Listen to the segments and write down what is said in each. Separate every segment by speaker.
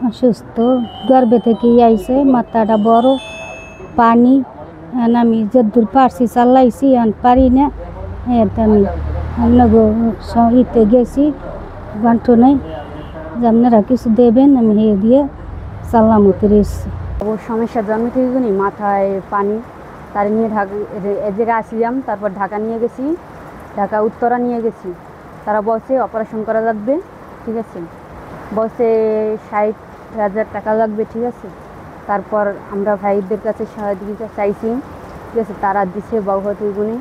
Speaker 1: অসুস্থ, গর্ভে থেকেই আইছে, মাথাটা বড়, পানি। আমি যদ্দূর পারছি চাল্লাইছি, পারি না। আমি ইতে গেছি বান্টনে যে আপনারা কিছু দেবেন, আমি হে দিয়ে সাল্লামতে এসেছি।
Speaker 2: সমস্যার জন্ম থেকে মাথায় পানি, তার নিয়ে ঢাকা এক জায়গায় আসলাম, তারপর ঢাকা নিয়ে গেছি, ঢাকা উত্তরা নিয়ে গেছি। তারা বলছে অপারেশন করা লাগবে, ঠিক আছে, বলছে 60,000 টাকা লাগবে, ঠিক আছে। তারপর আমরা ভাইদের কাছে সহযোগিতা চাইছি, ঠিক আছে, তারা দিছে বাবুহাটির গুণে।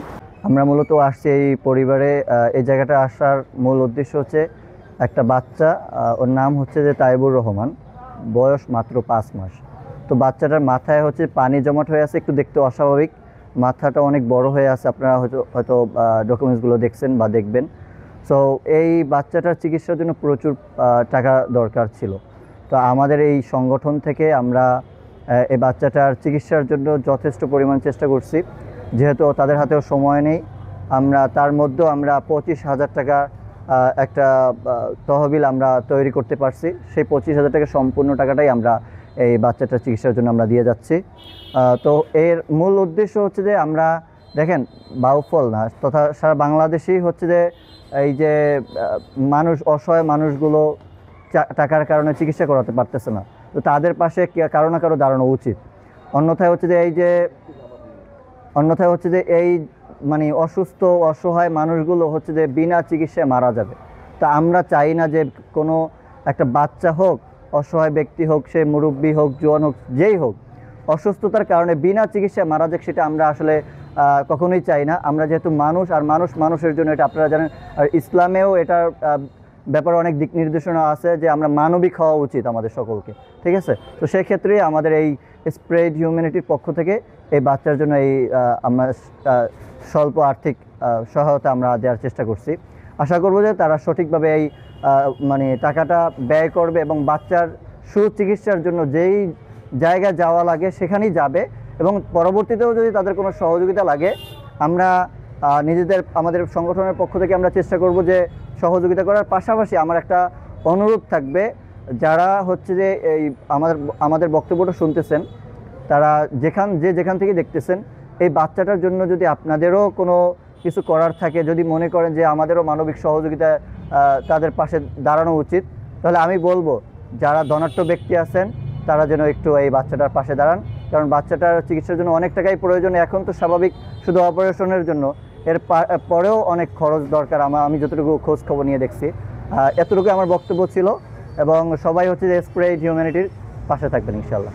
Speaker 3: আমরা মূলত আসছি এই পরিবারে, এই জায়গাটা আসার মূল উদ্দেশ্য হচ্ছে একটা বাচ্চা, ওর নাম হচ্ছে যে তাইবুর রহমান, বয়স মাত্র 5 মাস। তো বাচ্চাটার মাথায় হচ্ছে পানি জমাট হয়ে আছে, একটু দেখতে অস্বাভাবিক, মাথাটা অনেক বড় হয়ে আছে, আপনারা হয়তো ডকুমেন্টসগুলো দেখছেন বা দেখবেন। সো এই বাচ্চাটার চিকিৎসার জন্য প্রচুর টাকা দরকার ছিল। তো আমাদের এই সংগঠন থেকে আমরা এই বাচ্চাটার চিকিৎসার জন্য যথেষ্ট পরিমাণ চেষ্টা করছি। যেহেতু তাদের হাতেও সময় নেই, আমরা তার মধ্যেও আমরা 25,000 টাকা একটা তহবিল আমরা তৈরি করতে পারছি। সেই 25,000 টাকা সম্পূর্ণ টাকাটাই আমরা এই বাচ্চাটার চিকিৎসার জন্য আমরা দিয়ে যাচ্ছি। তো এর মূল উদ্দেশ্য হচ্ছে যে আমরা দেখেন বাউফল না, তথা সারা বাংলাদেশেই হচ্ছে যে এই যে মানুষ, অসহায় মানুষগুলো টাকার কারণে চিকিৎসা করাতে পারতেছে না, তো তাদের পাশে কারো না কারো দাঁড়ানো উচিত। অন্যথায় হচ্ছে যে এই মানে অসুস্থ অসহায় মানুষগুলো হচ্ছে যে বিনা চিকিৎসায় মারা যাবে। তা আমরা চাই না যে কোনো একটা বাচ্চা হোক, অসহায় ব্যক্তি হোক, সে মুরব্বী হোক, জোয়ান হোক, যেই হোক, অসুস্থতার কারণে বিনা চিকিৎসায় মারা যাক, সেটা আমরা আসলে কখনোই চাই না। আমরা যেহেতু মানুষ, আর মানুষের জন্য, এটা আপনারা জানেন, আর ইসলামেও এটার ব্যাপারে অনেক দিক নির্দেশনা আছে যে আমরা মানবিক হওয়া উচিত আমাদের সকলকে, ঠিক আছে। তো সেক্ষেত্রে আমাদের এই স্প্রেড হিউম্যানিটির পক্ষ থেকে এই বাচ্চার জন্য এই আমরা স্বল্প আর্থিক সহায়তা আমরা দেওয়ার চেষ্টা করছি। আশা করব যে তারা সঠিকভাবে এই মানে টাকাটা ব্যয় করবে এবং বাচ্চার সুচিকিৎসার জন্য যেই জায়গায় যাওয়া লাগে সেখানেই যাবে, এবং পরবর্তীতেও যদি তাদের কোনো সহযোগিতা লাগে, আমরা আমাদের সংগঠনের পক্ষ থেকে আমরা চেষ্টা করব যে সহযোগিতা করার পাশাপাশি আমার একটা অনুরোধ থাকবে, যারা হচ্ছে যে এই আমাদের বক্তব্যটা শুনতেছেন, তারা যেখান থেকে দেখতেছেন, এই বাচ্চাটার জন্য যদি আপনাদেরও কোনো কিছু করার থাকে, যদি মনে করেন যে আমাদেরও মানবিক সহযোগিতা তাদের পাশে দাঁড়ানো উচিত, তাহলে আমি বলবো যারা ধনাঢ্য ব্যক্তি আছেন তারা যেন একটু এই বাচ্চাটার পাশে দাঁড়ান। কারণ বাচ্চাটার চিকিৎসার জন্য অনেক টাকাই প্রয়োজন। এখন তো স্বাভাবিক শুধু অপারেশনের জন্য, এর পরেও অনেক খরচ দরকার। আমি যতটুকু খোঁজ খবর নিয়ে দেখছি, এতটুকু আমার বক্তব্য ছিল, এবং সবাই হচ্ছে যে স্প্রেড হিউম্যানিটির পাশে থাকবেন ইনশাআল্লাহ।